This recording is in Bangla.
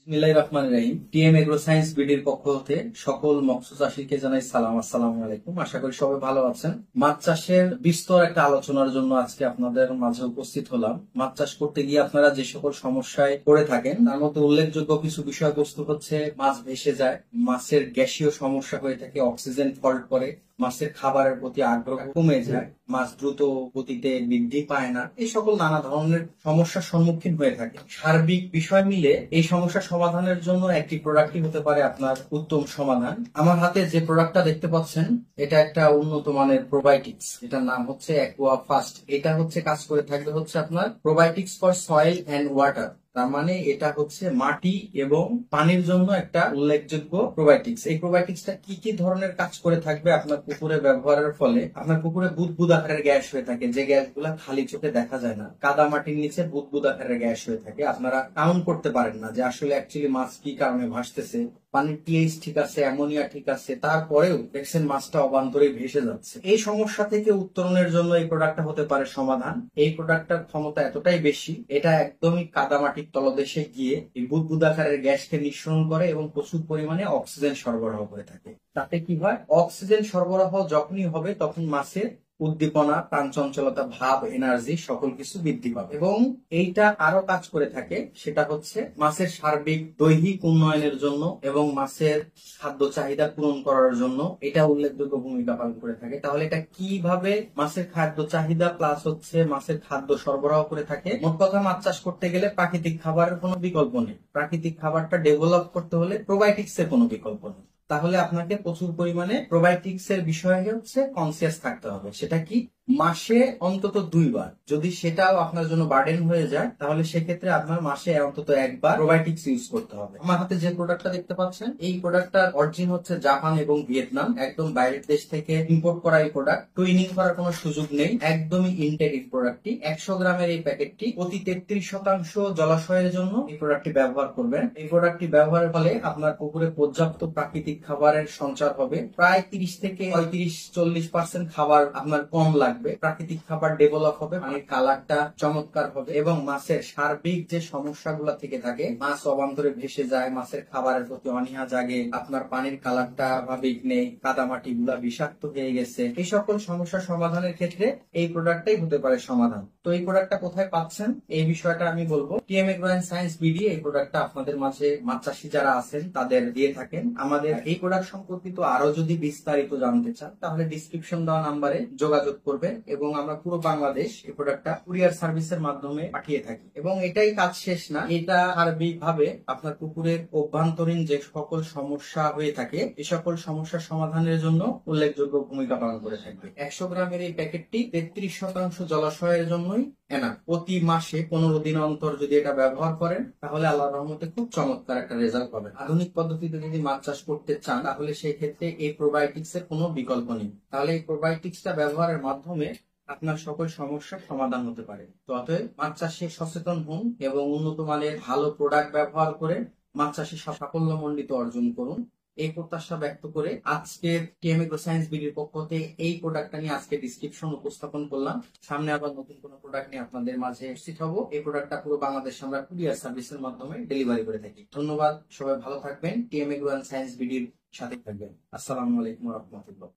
বিসমিল্লাহির রহমানির রহিম। টিএম এগ্রো সায়েন্স বিডির পক্ষ হতে সকল মৎস্য চাষীকে জানাই সালাম, আসসালামু আলাইকুম। আশা করি সবাই ভালো আছেন। মাছ চাষের বিস্তর একটা আলোচনার জন্য আজকে আপনাদের মাঝে উপস্থিত হলাম। মাছ চাষ করতে গিয়ে আপনারা যে সকল সমস্যায় পড়ে থাকেন তার মধ্যে উল্লেখযোগ্য কিছু বিষয়বস্তু হচ্ছে মাছ ভেসে যায়, মাছের গ্যাসীয় সমস্যা হয়ে থাকে, অক্সিজেন ফল্ট করে, মাছের খাবারের প্রতি আগ্রহ কমে যায়, মাছ দ্রুত গতিতে বৃদ্ধি পায় না, এই সকল নানা ধরনের সমস্যার সম্মুখীন হয়ে থাকে। সার্বিক বিষয় মিলে এই সমস্যা সমাধানের জন্য একটি প্রোডাক্টই হতে পারে আপনার উত্তম সমাধান। আমার হাতে যে প্রোডাক্টটা দেখতে পাচ্ছেন এটা একটা উন্নত মানের প্রোবায়োটিক্স, এটার নাম হচ্ছে অ্যাকুয়া ফাস্ট। এটা হচ্ছে কাজ করে থাকবে হচ্ছে আপনার probiotics for soil and water. তার মানে এটা হচ্ছে মাটি এবং পানির জন্য একটা উল্লেখযোগ্য প্রোবায়োটিক্স। এই প্রোবায়োটিক্সটা কি কি ধরনের কাজ করে থাকবে আপনার পুকুরে ব্যবহারের ফলে আপনার পুকুরে বুদবুদ আকারের গ্যাস হয়ে থাকে, যে গ্যাসগুলা খালি চোখে দেখা যায় না, কাদা মাটির নিচে বুদবুদ আকারের গ্যাস হয়ে থাকে, আপনারা কাউন্ট করতে পারেন না যে আসলে অ্যাকচুয়ালি মাছ কি কারণে ভাসতেছে, পানির টিএইচ ঠিক আছে, অ্যামোনিয়া ঠিক আছে, তারপরেও দেখছেন মাছটা অবান্তরে ভেসে যাচ্ছে। এই সমস্যা থেকে উত্তরণের জন্য এই প্রোডাক্টটা হতে পারে সমাধান। এই প্রোডাক্টটার ক্ষমতা এতটাই বেশি, এটা একদমই কাদামাটির তলদেশে গিয়ে এই বুদবুদ আকারের গ্যাসকে নিঃসরণ করে এবং প্রচুর পরিমাণে অক্সিজেন সরবরাহ করে থাকে। তাতে কি হয়, অক্সিজেন সরবরাহ যখনই হবে তখন মাছের উদ্দীপনা, প্রাণচঞ্চলতা, ভাব, এনার্জি সকল কিছু বৃদ্ধি পাবে। এবং এইটা আরো কাজ করে থাকে, সেটা হচ্ছে মাছের সার্বিক দৈহিক উন্নয়নের জন্য এবং মাছের খাদ্য চাহিদা পূরণ করার জন্য এটা উল্লেখযোগ্য ভূমিকা পালন করে থাকে। তাহলে এটা কিভাবে মাছের খাদ্য চাহিদা প্লাস হচ্ছে মাছের খাদ্য সরবরাহ করে থাকে? মোট কথা, মাছ চাষ করতে গেলে প্রাকৃতিক খাবারের কোনো বিকল্প নেই। প্রাকৃতিক খাবারটা ডেভেলপ করতে হলে প্রোবায়োটিক্স এর কোনো বিকল্প নেই। তাহলে আপনাকে প্রচুর পরিমাণে প্রোবায়োটিক্স এর বিষয়ে হচ্ছে কনসিয়াস থাকতে হবে। সেটা কি, মাসে অন্তত 2 বার। যদি সেটাও আপনার জন্য বার্ডেন হয়ে যায় তাহলে সেক্ষেত্রে আপনার মাসে অন্তত 1 বার প্রোবায়োটিক্স ইউজ করতে হবে। আমার হাতে যে প্রোডাক্টটা দেখতে পাচ্ছেন এই প্রোডাক্টটার অরিজিন হচ্ছে জাপান এবং ভিয়েতনাম, একদম বাইরের দেশ থেকে ইম্পোর্ট করা এই প্রোডাক্ট। টুইনিং করার কোনো সুযোগ নেই, একদমই ইনটেক এই প্রোডাক্টটি। 100 গ্রামের এই প্যাকেটটি প্রতি 33% জলাশয়ের জন্য এই প্রোডাক্টটি ব্যবহার করবেন। এই প্রোডাক্টটি ব্যবহারের ফলে আপনার পুকুরে পর্যাপ্ত প্রাকৃতিক খাবারের সঞ্চার হবে। প্রায় 30 থেকে 35-40% খাবার আপনার কম লাগবে। প্রাকৃতিক খাবার ডেভেলপ হবে, পানির কালারটা চমৎকার হবে এবং মাছের সার্বিক যে সমস্যাগুলো থেকে থাকে, মাছ অবান্তরে ভেসে যায়, মাছের খাবারের প্রতি অনীহা জাগে, আপনার পানির কালারটা স্বাভাবিক নেই, কাদামাটি গুলা বিষাক্ত হয়ে গেছে, এই সকল সমস্যা সমাধানের ক্ষেত্রে এই প্রোডাক্টটাই হতে পারে সমাধান। তো এই প্রোডাক্টটা কোথায় পাচ্ছেন এই বিষয়টা আমি বলবো। টিএম এগ্রো সায়েন্স বিডি এই প্রোডাক্টটা আপনাদের মাঝে মাছ চাষী যারা আছেন তাদের দিয়ে থাকেন। আমাদের এই প্রোডাক্ট সম্পর্কিত আরো যদি বিস্তারিত জানতে চান তাহলে ডিসক্রিপশন দেওয়া নাম্বারে যোগাযোগ করবেন এবং আমরা পুরো বাংলাদেশ এই প্রোডাক্টটা কুরিয়ার সার্ভিসের মাধ্যমে পাঠিয়ে থাকি। এবং এটাই কাজ শেষ না, এটা সার্বিক ভাবে আপনার পুকুরের অভ্যন্তরীণ যে সকল সমস্যা হয়ে থাকে এই সকল সমস্যার সমাধানের জন্য উল্লেখযোগ্য ভূমিকা পালন করে থাকবে। 100 গ্রামের এই প্যাকেটটি 33% জলাশয়ের জন্যই এনা। প্রতি মাসে 15 দিন অন্তর যদি এটা ব্যবহার করেন তাহলে আল্লাহর রহমতে খুব চমৎকার একটা রেজাল্ট পাবেন। আধুনিক পদ্ধতিতে যদি মাছ চাষ করতে চান তাহলে সেই ক্ষেত্রে এই প্রোবায়োটিক্স এর কোনো বিকল্প নেই। তাহলে এই প্রোবায়োটিক্সটা ব্যবহারের মাধ্যমে আপনার সকল সমস্যার সমাধান হতে পারে। তো অতএব মাছ চাষে সচেতন হন এবং উন্নত মানের ভালো প্রোডাক্ট ব্যবহার করে মাছ চাষে সাফল্যমণ্ডিত অর্জন করুন। এই প্রত্যাশা ব্যক্ত করে আজকের টিএম এগ্রো সায়েন্স বিডির পক্ষ থেকে এই প্রোডাক্টটা নিয়ে আজকে ডিসক্রিপশন উপস্থাপন করলাম। সামনে আবার নতুন কোনো প্রোডাক্ট নিয়ে আপনাদের মাঝে উপস্থিত হব। এই প্রোডাক্টটা পুরো বাংলাদেশে আমরা কুরিয়ার সার্ভিসের মাধ্যমে ডেলিভারি করে থাকি। ধন্যবাদ, সবাই ভালো থাকবেন, টিএম এগ্রো সায়েন্স বিডির সাথে থাকবেন। আসসালামু আলাইকুম ওয়া রাহমাতুল্লাহ।